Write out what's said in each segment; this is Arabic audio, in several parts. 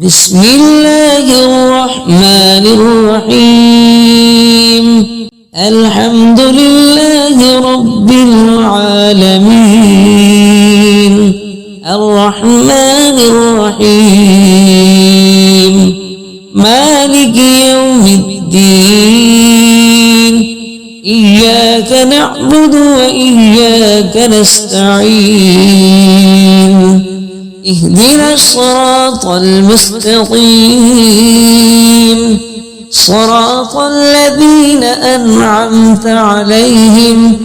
بسم الله الرحمن الرحيم الحمد لله رب العالمين الرحمن الرحيم مالك يوم الدين إياك نعبد وإياك نستعين اهدنا الصراط المستقيم صراط الذين أنعمت عليهم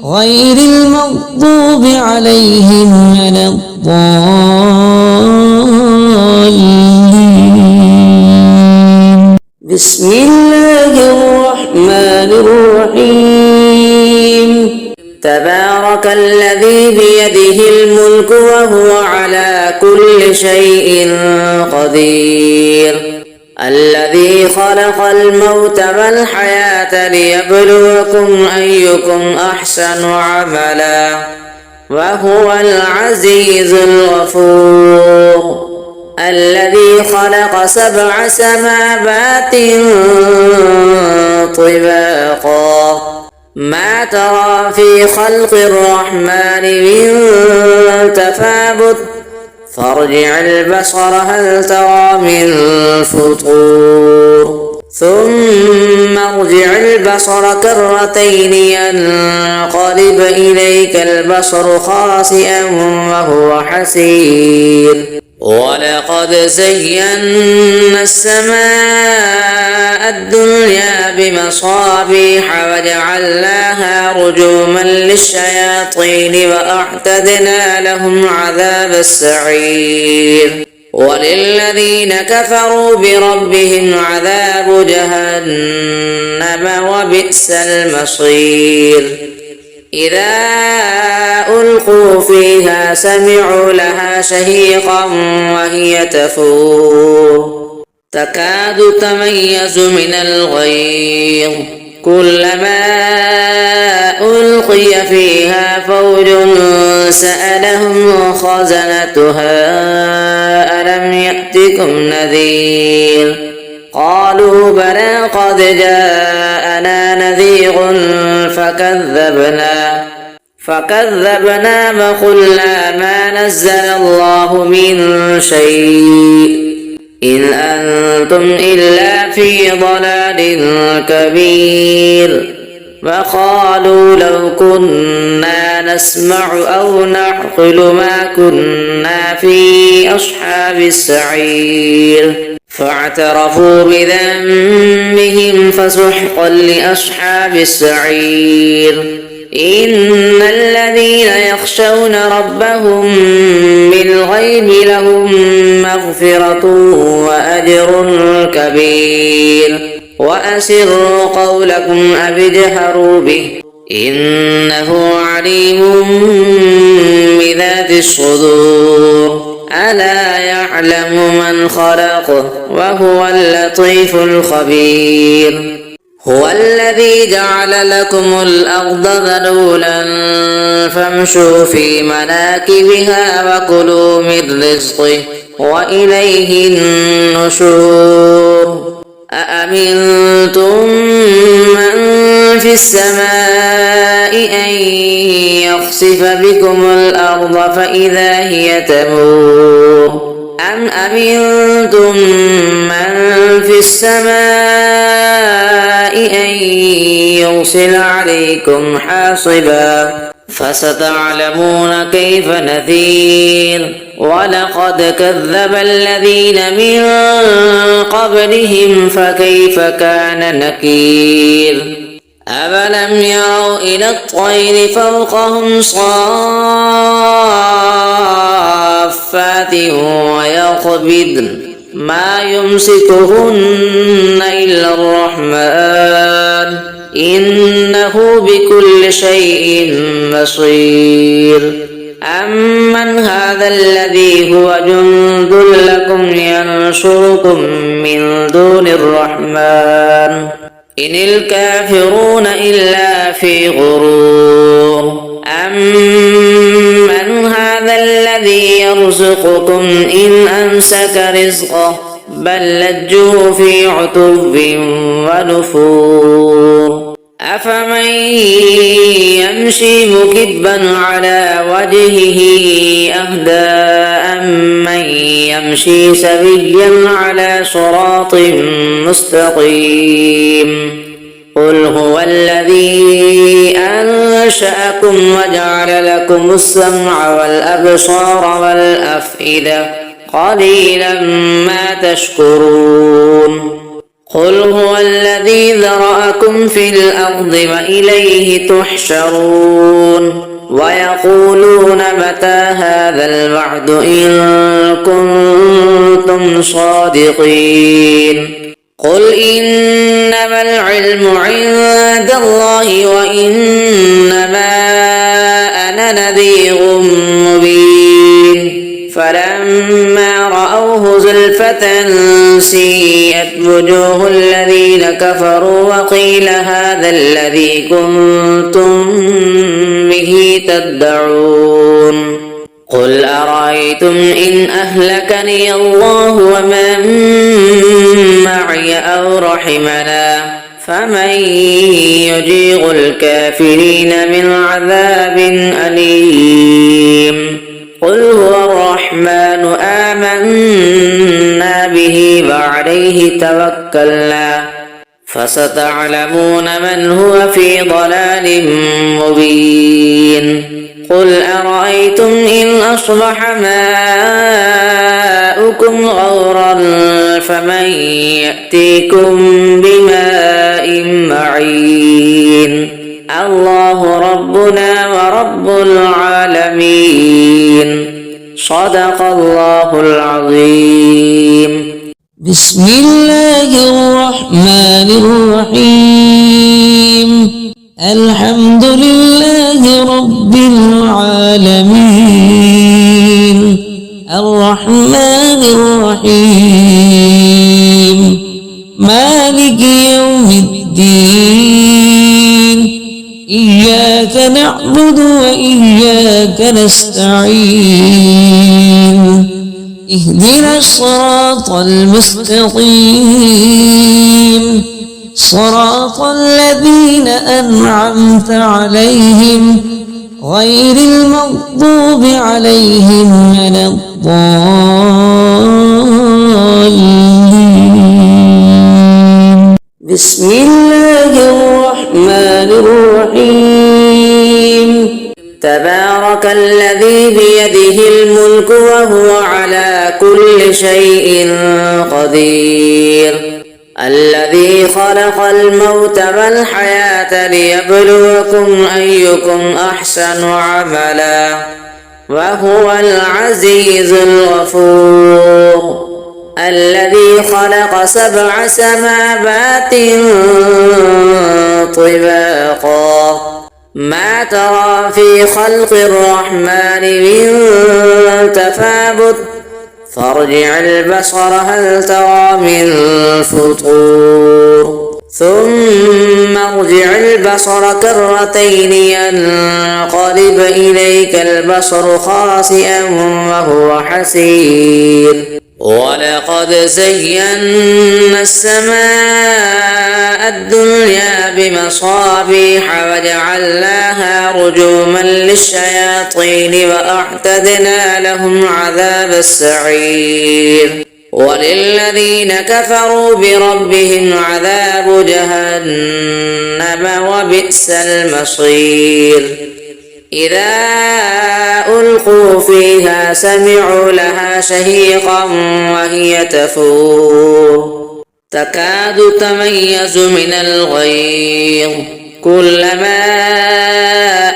غير المغضوب عليهم ولا الضالين. بسم الله الرحمن الرحيم تبارك الذي بيده الملك وهو على كل شيء قدير الذي خلق الموت والحياة ليبلوكم أيكم أحسن عملا وهو العزيز الغفور الذي خلق 7 سماوات طباقا ما ترى في خلق الرحمن من تفاوت فارجع البصر هل ترى من فطور ثم ارجع البصر كرتين ينقلب إليك البصر خاسئا وهو حسير ولقد زينا السماء الدنيا بمصابيح وجعلناها رجوما للشياطين وأعتدنا لهم عذاب السعير وللذين كفروا بربهم عذاب جهنم وبئس المصير إذا ألقوا فيها سمعوا لها شهيقا وهي تفور تكاد تميز من الغيظ كلما ألقي فيها فوج سألهم خزنتها ألم يأتكم نذير قالوا بلى قد جاءنا نذير فكذبنا وقلنا ما نزل الله من شيء إن أنتم إلا في ضلال كبير وقالوا لو كنا نسمع أو نعقل ما كنا في أصحاب السعير فاعترفوا بذنبهم فسحقا لأصحاب السعير إن الذين يخشون ربهم بالغيب لهم مغفرة وأجر كبير وأسروا قولكم أو اجهروا به إنه عليم بذات الصدور ألا يعلم من خلق وهو اللطيف الخبير هو الذي جعل لكم الأرض ذلولا فامشوا في مناكبها وكلوا من رزقه وإليه النشور أأمنتم من في السماء أن يخسف بكم الأرض فإذا هي تمور أم أمنتم من في السماء أن يرسل عليكم حاصبا فستعلمون كيف نذير ولقد كذب الذين من قبلهم فكيف كان نكير أفلم يروا إلى الطير فوقهم صافات ويقبضن ما يمسكهن إلا الرحمن إنه بكل شيء بصير أمن هذا الذي هو جند لكم ينصركم من دون الرحمن إن الكافرون إلا في غرور أمن هذا الذي الذي يرزقكم إن أمسك رزقه بل لجوا في عتب ونفور أفمن يمشي مكبا على وجهه أهدى أمن يمشي سويا على صراط مستقيم قل هو الذي أنشأكم وجعل لكم السمع والأبصار والأفئدة قليلا ما تشكرون قل هو الذي ذرأكم في الأرض وإليه تحشرون ويقولون متى هذا الوعد إن كنتم صادقين قل إنما العلم عند الله وإنما أنا نذير مبين فلما رأوه زلفة سيئت وجوه الذين كفروا وقيل هذا الذي كنتم به تدعون قل أرأيتم إن أهلكني الله ومن معي أو رحمنا فمن يجير الكافرين من عذاب أليم قل هو الرحمن آمنا به وعليه توكلنا فستعلمون من هو في ضلال مبين قل أرأيتم إن أصبح ماؤكم غورا فمن يأتيكم بماء معين الله ربنا ورب العالمين صدق الله العظيم بسم الله الرحمن الرحيم الحمد لله رب العالمين الرحمن الرحيم مالك يوم الدين إياك نعبد وإياك نستعين اهدنا الصراط المستقيم صراط الذين أنعمت عليهم غير المغضوب عليهم ولا الضالين بسم الله الرحمن الرحيم تبارك الذي بيده الملك وهو على كل شيء قدير الذي خلق الموت والحياة ليبلوكم أيكم أحسن عملا وهو العزيز الغفور الذي خلق 7 سماوات طباقا ما ترى في خلق الرحمن من تفاوت فارجع البصر هل ترى من فطور ثم ارجع البصر كرتين ينقلب إليك البصر خاسئا وهو حسير ولقد زينا السماء الدنيا بمصابيح وجعلناها رجوما للشياطين وأعتدنا لهم عذاب السعير وللذين كفروا بربهم عذاب جهنم وبئس المصير إذا ألقوا فيها سمعوا لها شهيقا وهي تفور تكاد تميز من الغيظ كلما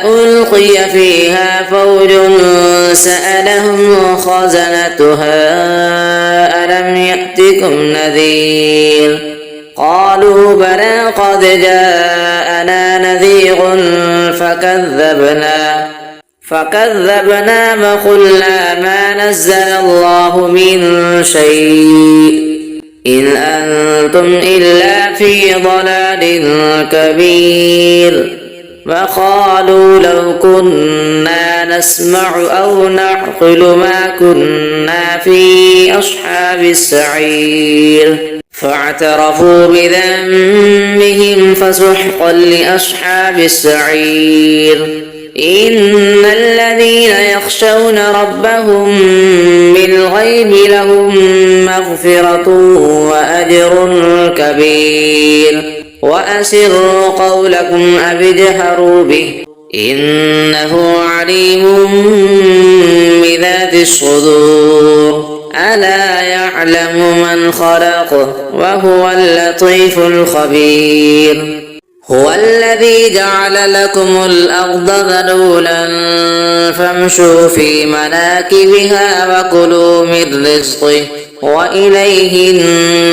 ألقي فيها فوج سألهم خزنتها ألم يأتكم نذير قالوا بلى قد جاءنا نذير فكذبنا وقلنا ما نزل الله من شيء إن أنتم إلا في ضلال كبير وقالوا لو كنا نسمع أو نعقل ما كنا في أصحاب السعير فاعترفوا بذنبهم فسحقا لأصحاب السعير إن الذين يخشون ربهم بالغيب لهم مغفرة وأجر كبير وأسروا قولكم أو اجهروا به إنه عليم بذات الصدور ألا يعلم من خلق وهو اللطيف الخبير هو الذي جعل لكم الأرض ذلولا فامشوا في مناكبها وكلوا من رزقه وإليه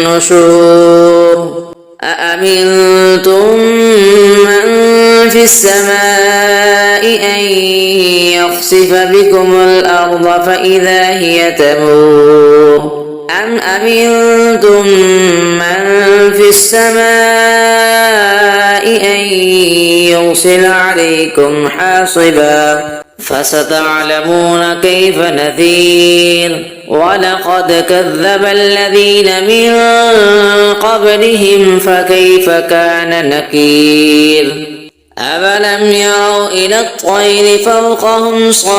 النشور أأمنتم من في السماء أن يخسف بكم الأرض فإذا هي تمور أم أمنتم من في السماء أن يرسل عليكم حاصبا فستعلمون كيف نذير ولقد كذب الذين من قبلهم فكيف كان نكير أفلم يروا إلى الطير فوقهم صافات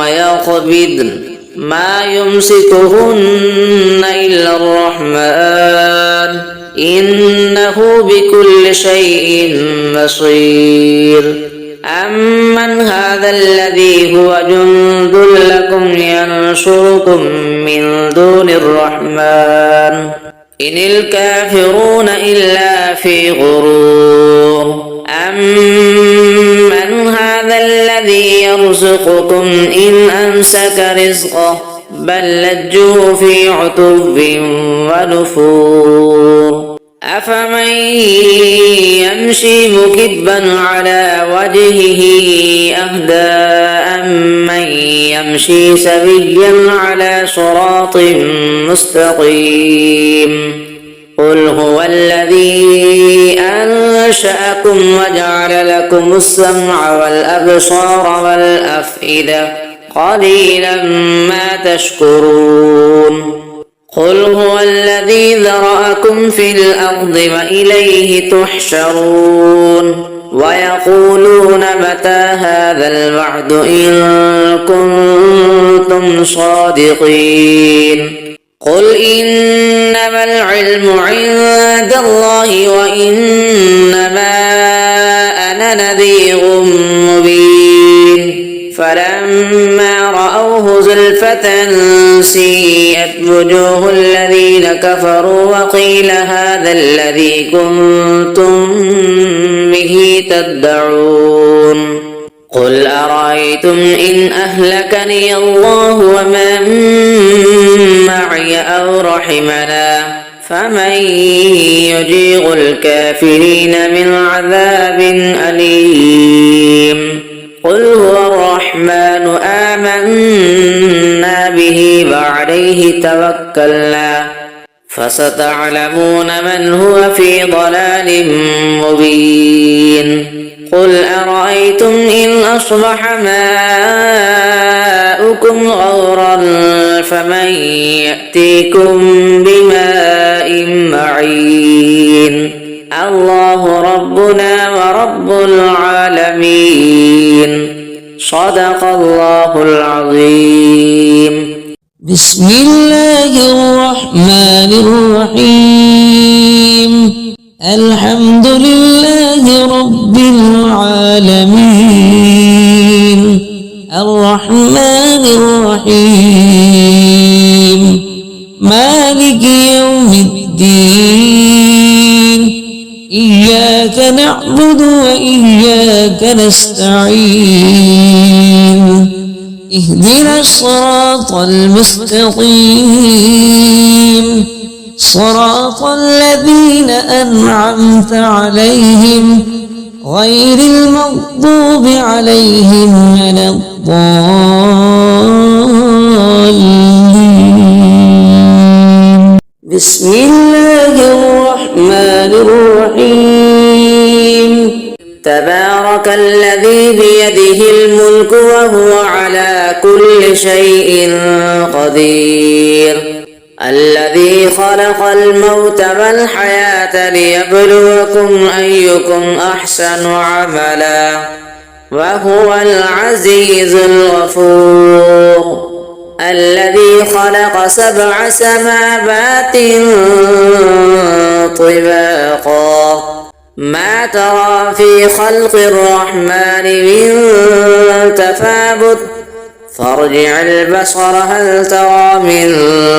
ويقبضن ما يمسكهن إلا الرحمن إنه بكل شيء بصير أمن هذا الذي هو جند لكم ينصركم من دون الرحمن إن الكافرون إلا في غرور أمن هذا الذي يرزقكم إن أمسك رزقه بل لجوا في عتب ونفور أفمن يمشي مكبا على وجهه أهدى أمن يمشي سويا على صراط مستقيم قل هو الذي أنشأكم وجعل لكم السمع والأبصار والأفئدة قليلا ما تشكرون قل هو الذي ذرأكم في الأرض وإليه تحشرون ويقولون متى هذا الوعد إن كنتم صادقين قل إنما العلم عند الله وإنما أنا نذير مبين فلما رأوه زلفة سيئت وجوه الذين كفروا وقيل هذا الذي كنتم به تدعون قل أرأيتم إن أهلكني الله ومن معي أو رحمنا فمن يجير الكافرين من عذاب أليم قل هو الرحمن آمنا به وعليه توكلنا فستعلمون من هو في ضلال مبين قل أرأيتم إن أصبح ماؤكم غورا فمن يأتيكم بماء معين الله ربنا ورب العالمين صدق الله العظيم بسم الله الرحمن الرحيم الحمد لله رب العالمين الرحمن الرحيم مالك يوم الدين إياك نعبد وإياك نستعين اهدنا الصراط المستقيم صراط الذين أنعمت عليهم غير المغضوب عليهم ولا الضالين بسم الله الرحمن الرحيم تبارك الذي بيده الملك وهو على كل شيء قدير الذي خلق الموت والحياة ليبلوكم أيكم أحسن عملا وهو العزيز الغفور الذي خلق 7 سماوات طباقا ما ترى في خلق الرحمن من تفاوت فارجع البصر هل ترى من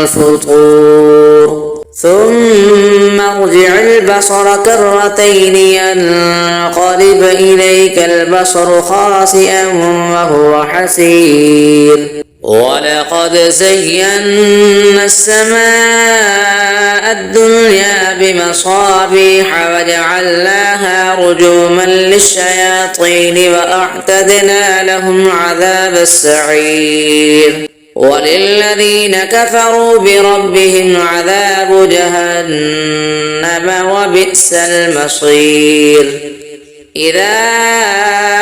فطور ثم ارجع البصر كرتين ينقلب إليك البصر خاسئا وهو حسير ولقد زينا السماء الدنيا بمصابيح وجعلناها رجوما للشياطين وأعتدنا لهم عذاب السعير وللذين كفروا بربهم عذاب جهنم وبئس المصير إذا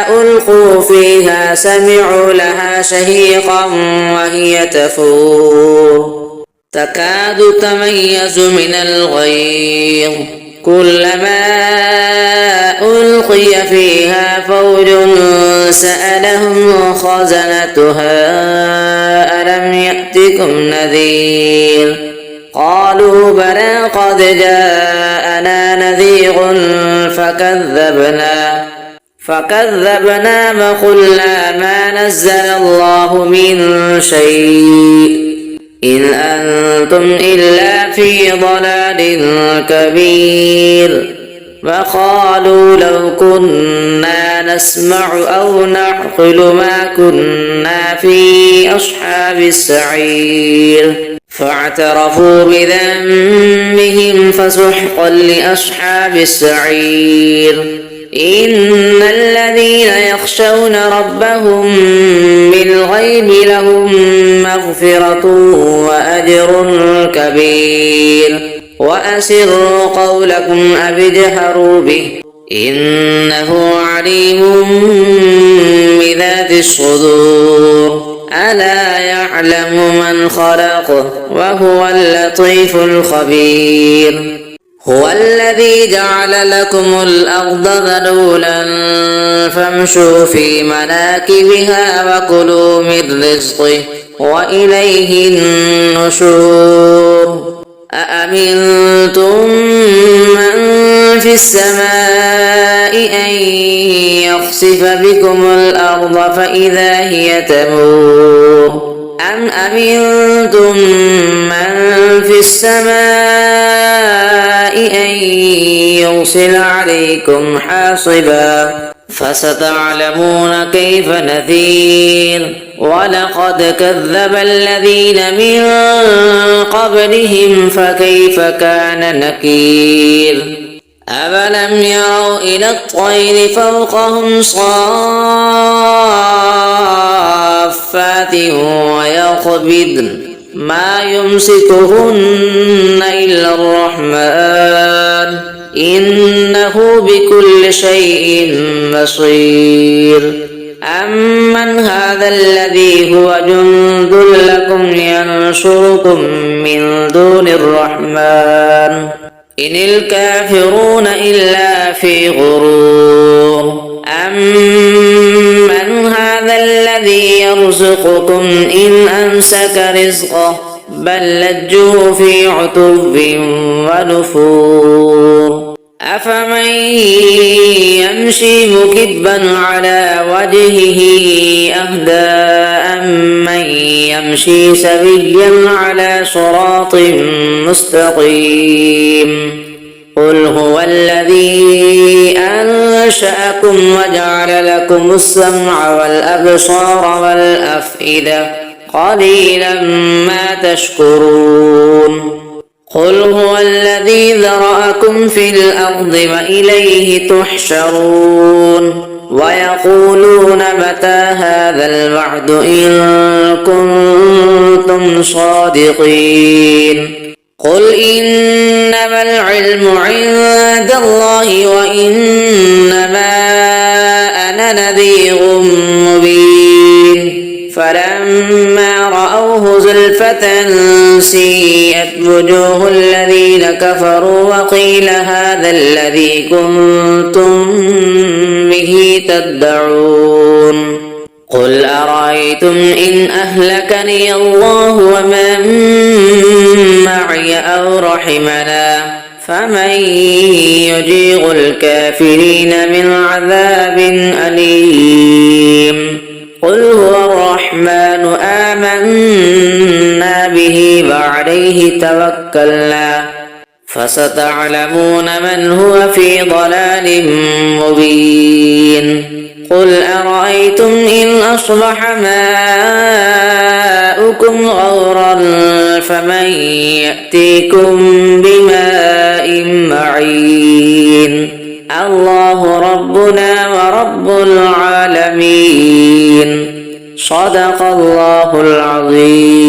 ألقوا فيها سمعوا لها شهيقا وهي تفور تكاد تميز من الغيظ كلما ألقي فيها فوج سألهم خزنتها ألم يأتكم نذير قالوا بلى قد جاءنا نذير فكذبنا وقلنا ما نزل الله من شيء إن أنتم إلا في ضلال كبير وقالوا لو كنا نسمع أو نعقل ما كنا في أصحاب السعير فاعترفوا بذنبهم فسحقا لأصحاب السعير إن الذين يخشون ربهم بالغيب لهم مغفرة وأجر كبير وأسروا قولكم أو اجهروا به إنه عليم بذات الصدور ألا يعلم من خلق وهو اللطيف الخبير هو الذي جعل لكم الأرض ذلولا فامشوا في مناكبها وكلوا من رزقه وإليه النشور أأمنتم من في السماء أن يخسف بكم الأرض فإذا هي تمور أم أمنتم من في السماء أن يرسل عليكم حاصبا فستعلمون كيف نذير ولقد كذب الذين من قبلهم فكيف كان نكير أفلم يروا إلى الطير فوقهم صافات ويقبضن ما يمسكهن إلا الرحمن إنه بكل شيء بصير أمن هذا الذي هو جند لكم ينصركم من دون الرحمن إن الكافرون إلا في غرور أمن هذا الذي يرزقكم إن أمسك رزقه بل لجوا في عتب ونفور أفمن يمشي مكبا على وجهه أهدى أمن يمشي سويا على صراط مستقيم قل هو الذي أنشأكم وجعل لكم السمع والأبصار والأفئدة قليلا ما تشكرون قل هو الذي ذرأكم في الأرض وإليه تحشرون ويقولون متى هذا الوعد إن كنتم صادقين قل إنما العلم عند الله وإنما أنا نذير مبين فلما رأوه زلفة سيئت وجوه الذين كفروا وقيل هذا الذي كنتم به تدعون قل أرأيتم إن أهلكني الله ومن معي أو رحمنا فمن يجير الكافرين من عذاب أليم قل هو الرحمن آمنا به وعليه توكلنا فستعلمون من هو في ضلال مبين قل أرأيتم إن أصبح ماؤكم غورا فمن يأتيكم بماء معين الله ربنا ورب العالمين صدق الله العظيم.